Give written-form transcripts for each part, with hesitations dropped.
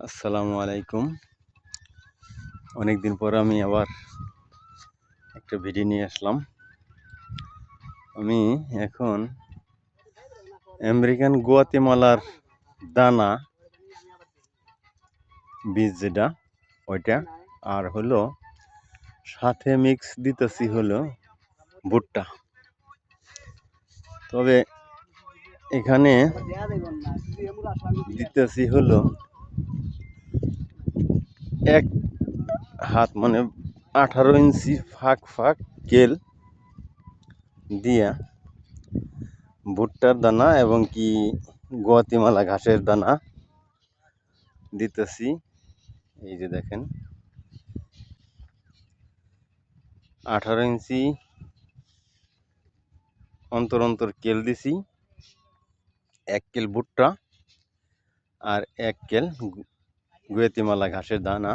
আসসালামু আলাইকুম। অনেকদিন পর আমি আবার একটা ভিডিও নিয়ে আসলাম। আমি এখন আমেরিকান গুয়াতেমালার দানা বীজ যেটা ওইটা আর হলো সাথে মিক্স দিতেছি হলো ভুট্টা। তবে এখানে দিতেছি হলো 1 হাত মানে 18 ইঞ্চি ফাঁক ফাঁক কেল দিয়া ভুট্টার দানা এবং কি গুয়াতেমালা ঘাসের দানা দিতেছি। এই যে দেখেন 18 ইঞ্চি অন্তর অন্তর কেল দিছি, 1 কেল ভুট্টা আর 1 কেল গুয়াতেমালা ঘাসের দানা।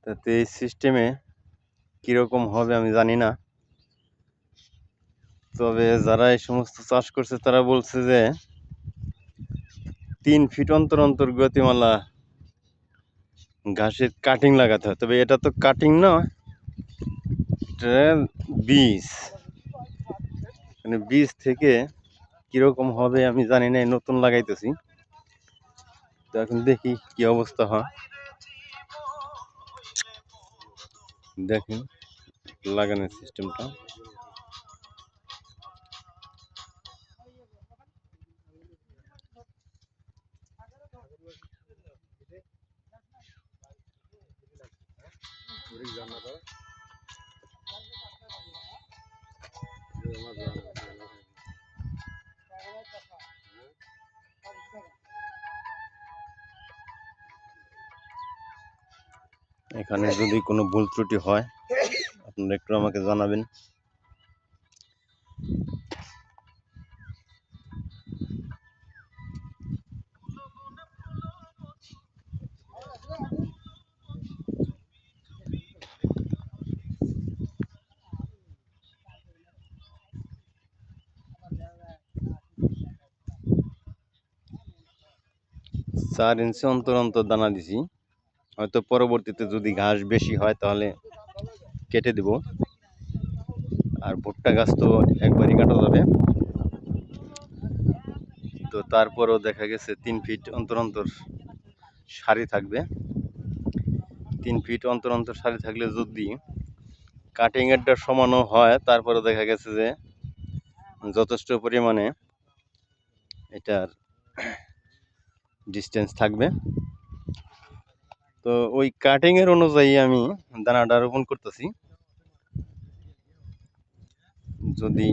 তাতে এই সিস্টেমে কীরকম হবে আমি জানি না, তবে যারা এই সমস্ত চাষ করছে তারা বলছে যে 3 ফিট অন্তর অন্তর গুয়াতেমালা ঘাসের কাটিং লাগাতে হয়। তবে এটা তো কাটিং না, এটা বীজ, মানে বীজ থেকে কিরকম হবে আমি জানি না, নতুন লাগাইতেছি। তো এখন দেখি কি অবস্থা হয়। দেখেন লাগানোর সিস্টেমটা। এখানে যদি কোনো ভুল ত্রুটি হয় আপনারা একটু আমাকে জানাবেন। চার ইঞ্চি অন্তর অন্তর দানা দিছি, হয়তো পরবর্তীতে যদি ঘাস বেশি হয় তাহলে কেটে দেব। আর ভুট্টা গাছ তো একবারই কাটা যাবে। তো তারপরও দেখা গেছে 3 ফিট অন্তর অন্তর সারি থাকবে। 3 ফিট অন্তর অন্তর সারি থাকলে যদি কাটিং এরটা সমানও হয়, তারপরে দেখা গেছে যে যথেষ্ট পরিমাণে এটার ডিস্টেন্স থাকবে। তো ওই কাটিং এর অনুযায়ী আমি দানাটা রোপণ করতেছি। যদি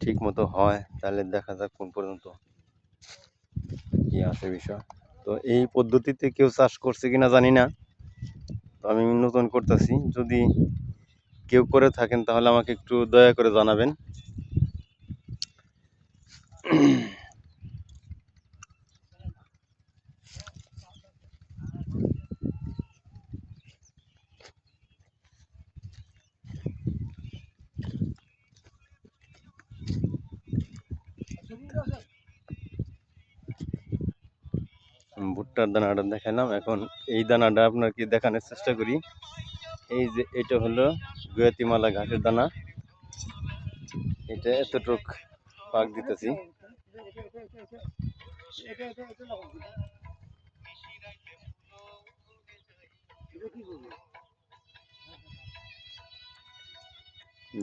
ঠিক মতো হয় তাহলে দেখা যাক কোন পর্যন্ত কি আসে বিষয়। তো এই পদ্ধতিতে কেউ চাষ করছে কিনা জানি না, তো আমি নতুন করতেছি। যদি কেউ করে থাকেন তাহলে আমাকে একটু দয়া করে জানাবেন। ভুট্টার দানাটা দেখালাম, এখন এই দানাটা আপনাকে দেখানোর চেষ্টা করি। এই যে এটা হলো গুয়াতেমালা ঘাসের দানা, এটা এতটুক পাক দিতেছি।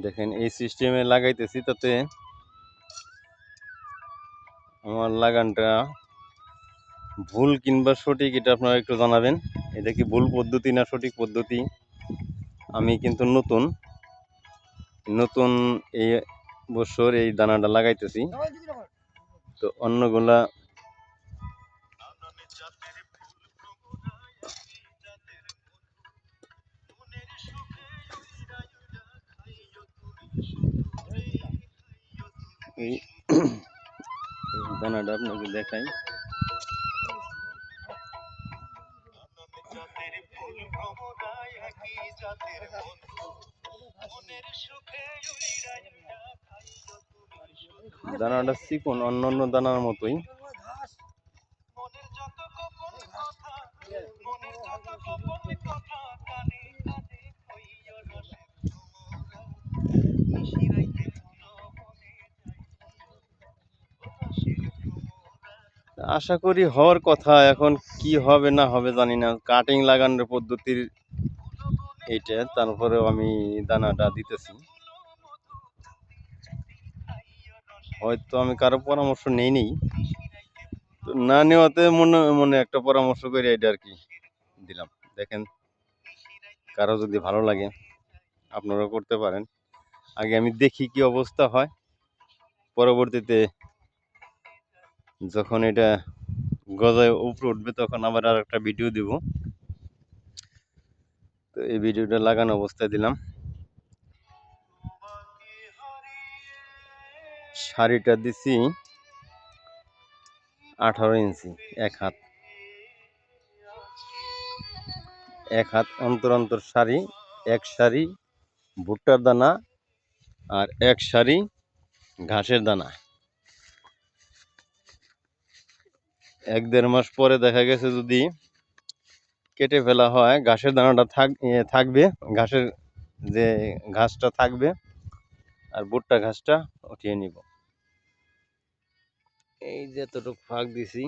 দেখেন এই সিস্টেমে লাগাইতেছি, তাতে আমার লাগানটা ভুল কিংবা সঠিক এটা আপনারা একটু জানাবেন। এটা কি ভুল পদ্ধতি না সঠিক পদ্ধতি? আমি কিন্তু নতুন এই বছর এই দানাটা লাগাইতেছি। তো অন্যগুলা এই দানাটা আপনাকে দেখাই। দানাটা চিকন, অন্য অন্য দানার মতোই, আশা করি হওয়ার কথা, এখন কি হবে না হবে জানি না। কাটিং লাগানোর পদ্ধতির এইটা, তারপরেও আমি দানাটা দিতেছি। হয়তো আমি কারো পরামর্শ নেই, তো না নেওয়াতে মনে মনে একটা পরামর্শ করে এটা আর কি দিলাম। দেখেন, কারো যদি ভালো লাগে আপনারাও করতে পারেন। আগে আমি দেখি কি অবস্থা হয়, পরবর্তীতে যখন এটা গজায় উপরে উঠবে তখন আবার আর একটা ভিডিও দিব। তো এই ভিডিওটা লাগানো অবস্থায় দিলাম। শাড়িটা দিছি 18 ইঞ্চি, এক হাত অন্তর অন্তর শাড়ি, এক শাড়ি ভুট্টার দানা আর এক শাড়ি ঘাসের দানা। 1-1.5 মাস পরে দেখা গেছে যদি কেটে ফেলা হয়, ঘাসের দানাটা থাকবে, ঘাসের যে ঘাসটা থাকবে, আর ভুট্টা ঘাসটা উঠিয়ে নিব। এই যে এতটুকু ফাঁক দিছি,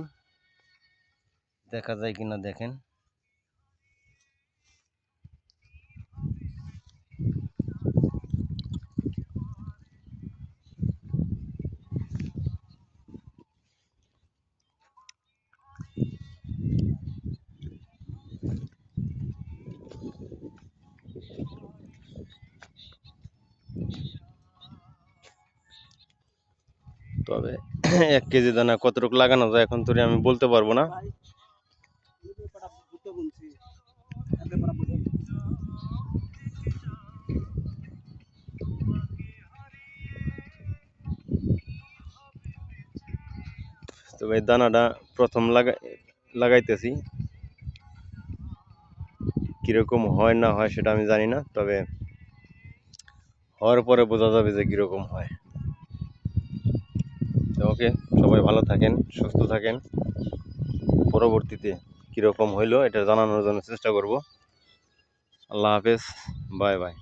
দেখা যায় কিনা দেখেন। তবে 1 কেজি দানা কতটুকু লাগানো যায় এখন তো আমি বলতে পারবো না। তবে এই দানাটা প্রথম লাগাইতেছি, কিরকম হয় না হয় সেটা আমি জানি না, তবে হওয়ার পরে বোঝা যাবে যে কিরকম হয়। তো ওকে, সবাই ভালো থাকেন, সুস্থ থাকেন। পরবর্তীতে কিরকম হইলো এটা জানানোর জন্য চেষ্টা করব। আল্লাহ হাফেজ, বাই বাই।